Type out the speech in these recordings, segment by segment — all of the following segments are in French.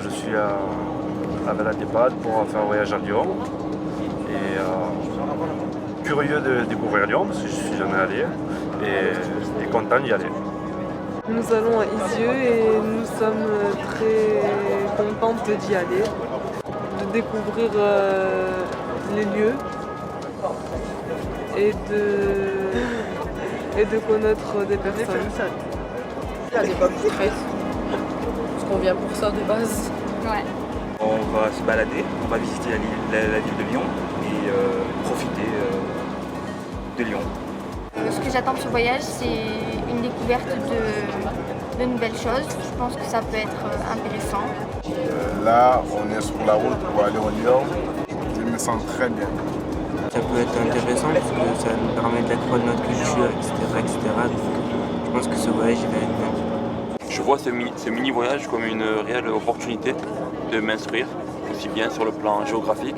je suis à Valadepad pour faire un voyage à Lyon. Et curieux de découvrir Lyon parce que je suis jamais allé et content d'y aller. Nous allons à Isieux et nous sommes très contentes d'y aller, de découvrir les lieux et de connaître des personnes. Là, c'est pas plus stress. Parce qu'on vient pour ça de base. Ouais. On va se balader, on va visiter la ville de Lyon et profiter de Lyon. Ce que j'attends de ce voyage, c'est une découverte de nouvelles choses. Je pense que ça peut être intéressant. Là, on est sur la route pour aller au Lyon. Je me sens très bien. Ça peut être intéressant parce que ça nous permet d'accroître notre culture, etc. etc. Donc, je pense que ce voyage va être bien. Je vois ce mini-voyage comme une réelle opportunité de m'instruire, aussi bien sur le plan géographique,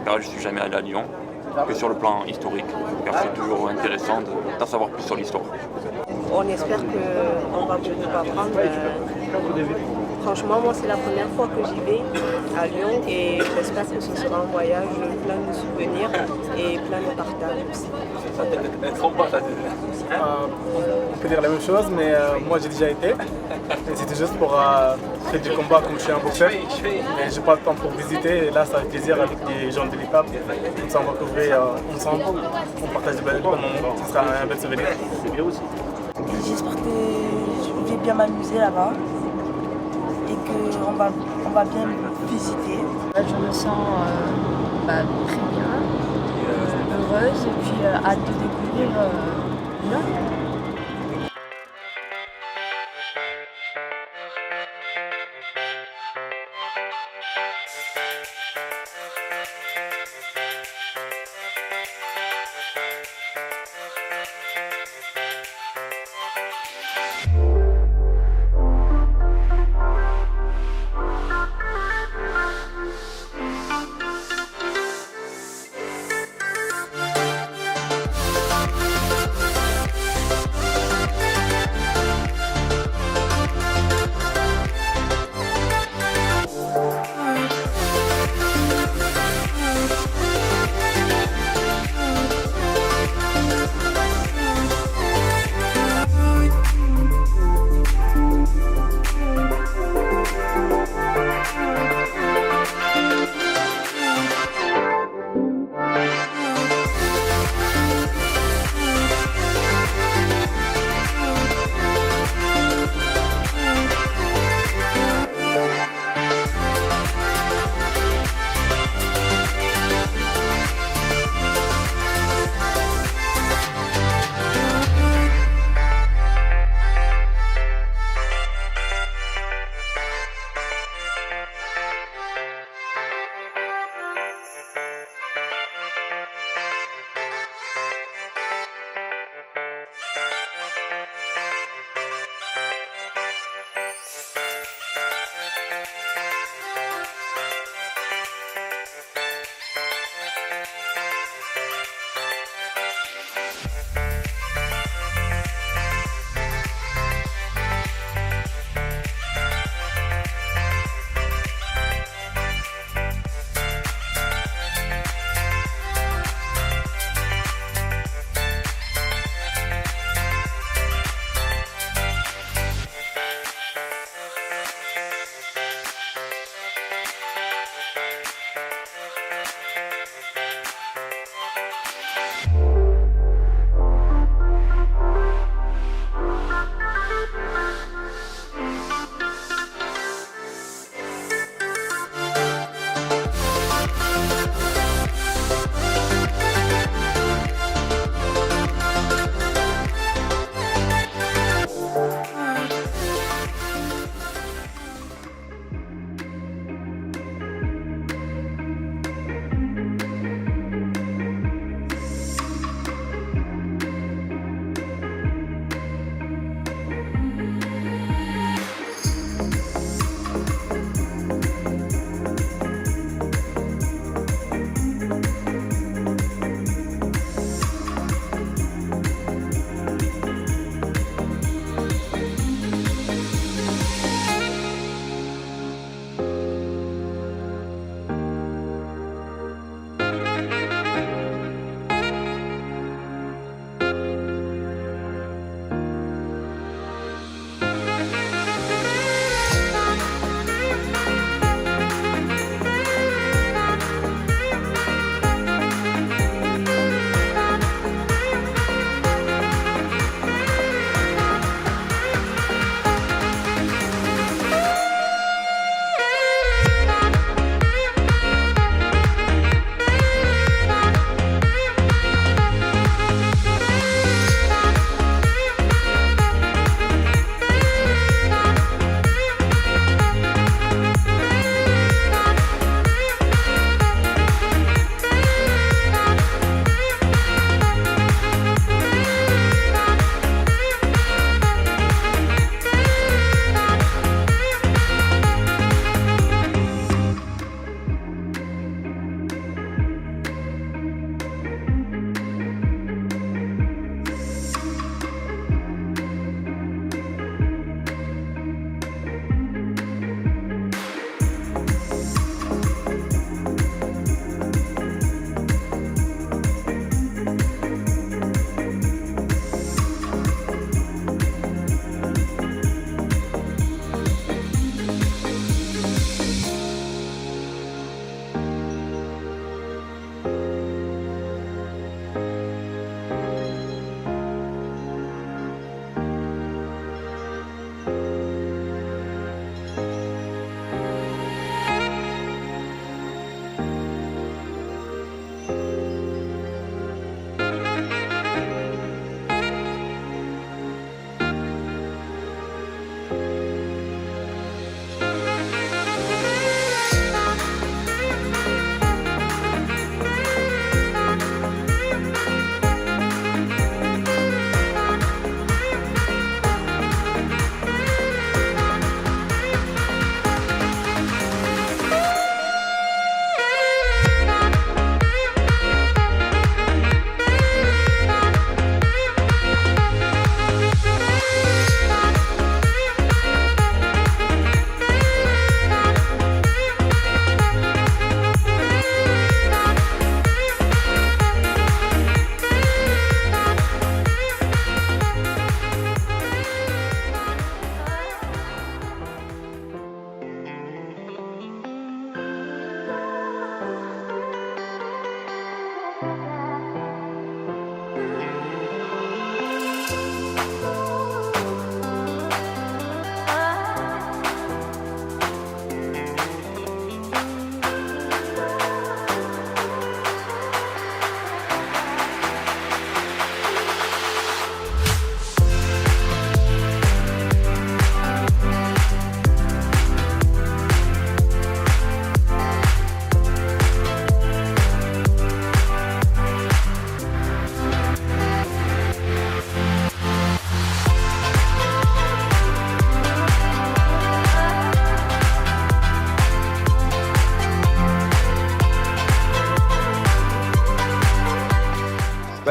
car je ne suis jamais allé à Lyon, que sur le plan historique, car c'est toujours intéressant d'en savoir plus sur l'histoire. On espère qu'on va beaucoup apprendre. Franchement, moi, c'est la première fois que j'y vais à Lyon et j'espère que ce sera un voyage plein de souvenirs et plein de partage aussi. On peut dire la même chose, mais moi j'ai déjà été. Et c'était juste pour faire du combat comme je suis un boxeur. Mais j'ai pas le temps pour visiter. Et là, ça fait plaisir avec des gens de l'IPAP. Comme ça, on va couvrir ensemble. On partage de bons moments. Ce sera un bel souvenir. J'espère que je vais bien m'amuser là-bas et qu'on va bien visiter. Je me sens très bien, heureuse et puis hâte de découvrir Lyon.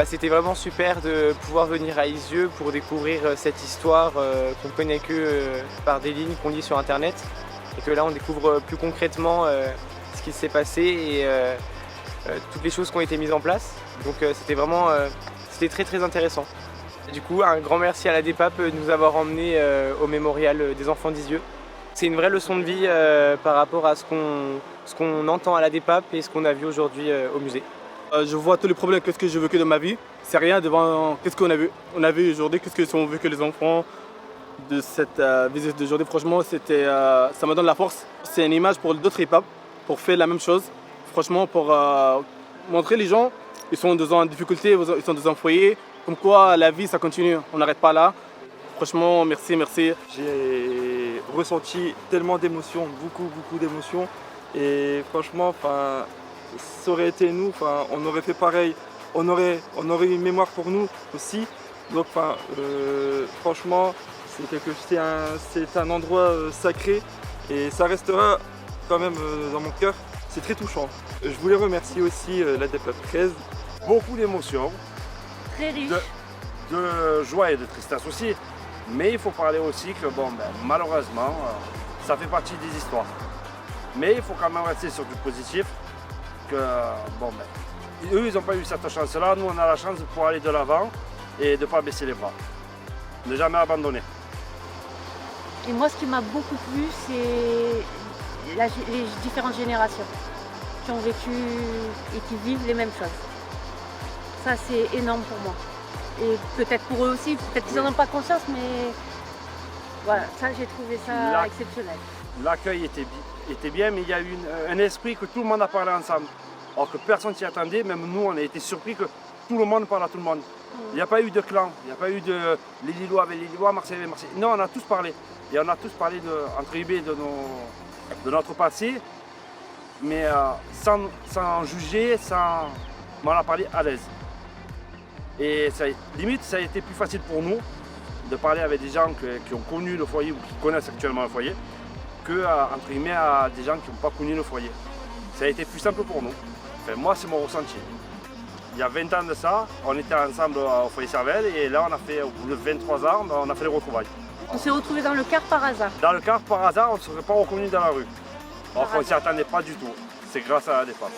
C'était vraiment super de pouvoir venir à Isieux pour découvrir cette histoire qu'on connaît que par des lignes qu'on lit sur internet et que là on découvre plus concrètement ce qui s'est passé et toutes les choses qui ont été mises en place. Donc c'était très intéressant. Et du coup, un grand merci à la DEPAP de nous avoir emmenés au mémorial des enfants d'Isieux. C'est une vraie leçon de vie par rapport à ce qu'on entend à la DEPAP et ce qu'on a vu aujourd'hui au musée. Je vois tous les problèmes, qu'est-ce que j'ai vécu dans ma vie. C'est rien devant qu'est-ce qu'on a vu. On a vu aujourd'hui, qu'est-ce que sont vécu les enfants de cette visite d'aujourd'hui. Franchement, ça me donne la force. C'est une image pour d'autres EHPAD, pour faire la même chose. Franchement, pour montrer les gens, ils sont en difficulté, ils sont dans un foyer. Comme quoi, la vie, ça continue. On n'arrête pas là. Franchement, merci. J'ai ressenti tellement d'émotions, beaucoup d'émotions. Et franchement, ça aurait été nous, on aurait fait pareil, on aurait une mémoire pour nous aussi. Donc franchement, c'est un endroit sacré et ça restera quand même dans mon cœur. C'est très touchant. Je voulais remercier aussi la DEPAP 13. Beaucoup d'émotions, très riche, de joie et de tristesse aussi. Mais il faut parler aussi que malheureusement, ça fait partie des histoires. Mais il faut quand même rester sur du positif. Eux, ils n'ont pas eu cette chance-là. Nous, on a la chance de pouvoir aller de l'avant et de ne pas baisser les bras. Ne jamais abandonner. Et moi, ce qui m'a beaucoup plu, c'est les différentes générations qui ont vécu et qui vivent les mêmes choses. Ça, c'est énorme pour moi. Et peut-être pour eux aussi, peut-être qu'ils n'en ont pas conscience, mais voilà, ça, j'ai trouvé ça exceptionnel. L'accueil était bien, mais il y a eu un esprit que tout le monde a parlé ensemble. Alors que personne s'y attendait, même nous, on a été surpris que tout le monde parle à tout le monde. Il n'y a pas eu de clan, il n'y a pas eu de les Lillois avec les Lillois, Marseille avec Marseille. Non, on a tous parlé. Et on a tous parlé entre guillemets de notre passé, mais sans juger, on en a parlé à l'aise. Et limite, ça a été plus facile pour nous de parler avec des gens qui ont connu le foyer ou qui connaissent actuellement le foyer que entre guillemets à des gens qui n'ont pas connu le foyer. Ça a été plus simple pour nous. Moi, c'est mon ressenti. Il y a 20 ans de ça, on était ensemble au foyer Cervelle et là, on a fait, au bout de 23 ans, on a fait les retrouvailles. On s'est retrouvés dans le car par hasard. Dans le car par hasard, on ne serait pas reconnu dans la rue. Alors qu'on ne s'y attendait pas du tout. C'est grâce à la DEPAP.